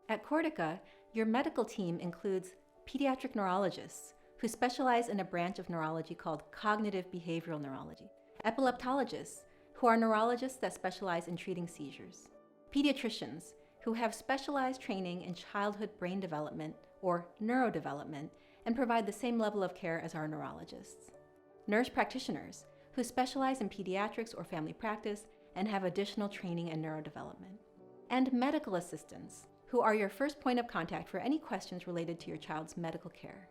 At Cortica, your medical team includes pediatric neurologists who specialize in a branch of neurology called cognitive behavioral neurology, epileptologists who are neurologists that specialize in treating seizures, pediatricians who have specialized training in childhood brain development or neurodevelopment and provide the same level of care as our neurologists, nurse practitioners who specialize in pediatrics or family practice and have additional training in neurodevelopment, and medical assistants who are your first point of contact for any questions related to your child's medical care.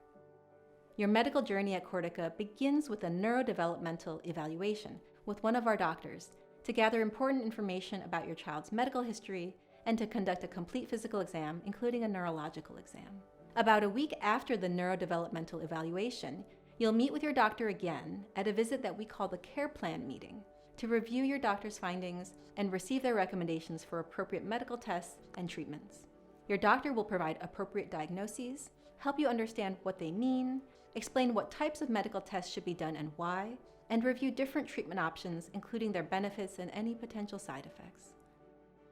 Your medical journey at Cortica begins with a neurodevelopmental evaluation with one of our doctors to gather important information about your child's medical history and to conduct a complete physical exam, including a neurological exam. About a week after the neurodevelopmental evaluation, you'll meet with your doctor again at a visit that we call the care plan meeting to review your doctor's findings and receive their recommendations for appropriate medical tests and treatments. Your doctor will provide appropriate diagnoses, help you understand what they mean, explain what types of medical tests should be done and why, and review different treatment options, including their benefits and any potential side effects.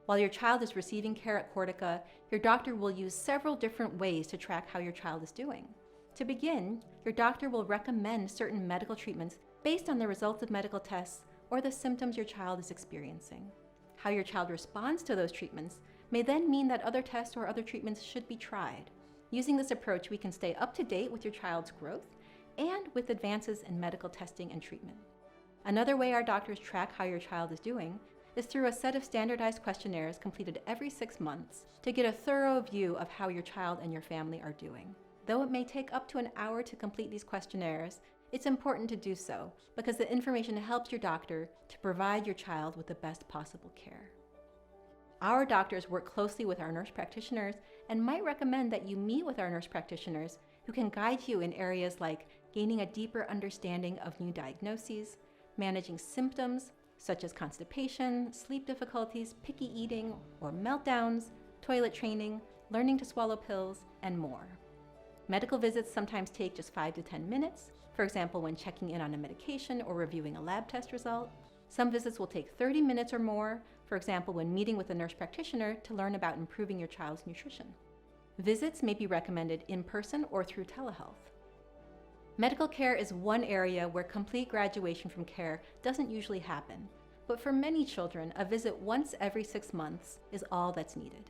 While your child is receiving care at Cortica, your doctor will use several different ways to track how your child is doing. To begin, your doctor will recommend certain medical treatments based on the results of medical tests or the symptoms your child is experiencing. How your child responds to those treatments may then mean that other tests or other treatments should be tried. Using this approach, we can stay up to date with your child's growth and with advances in medical testing and treatment. Another way our doctors track how your child is doing is through a set of standardized questionnaires completed every 6 months to get a thorough view of how your child and your family are doing. Though it may take up to an hour to complete these questionnaires, it's important to do so because the information helps your doctor to provide your child with the best possible care. Our doctors work closely with our nurse practitioners and might recommend that you meet with our nurse practitioners who can guide you in areas like gaining a deeper understanding of new diagnoses, managing symptoms such as constipation, sleep difficulties, picky eating, or meltdowns, toilet training, learning to swallow pills, and more. Medical visits sometimes take just 5 to 10 minutes, for example, when checking in on a medication or reviewing a lab test result. Some visits will take 30 minutes or more, for example, when meeting with a nurse practitioner to learn about improving your child's nutrition. Visits may be recommended in person or through telehealth. Medical care is one area where complete graduation from care doesn't usually happen, but for many children, a visit once every 6 months is all that's needed.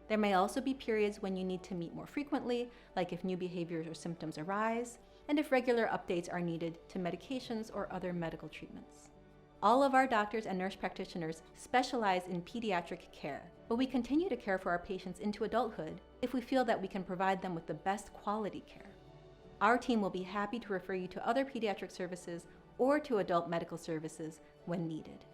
There may also be periods when you need to meet more frequently, like if new behaviors or symptoms arise, and if regular updates are needed to medications or other medical treatments. All of our doctors and nurse practitioners specialize in pediatric care, but we continue to care for our patients into adulthood if we feel that we can provide them with the best quality care. Our team will be happy to refer you to other pediatric services or to adult medical services when needed.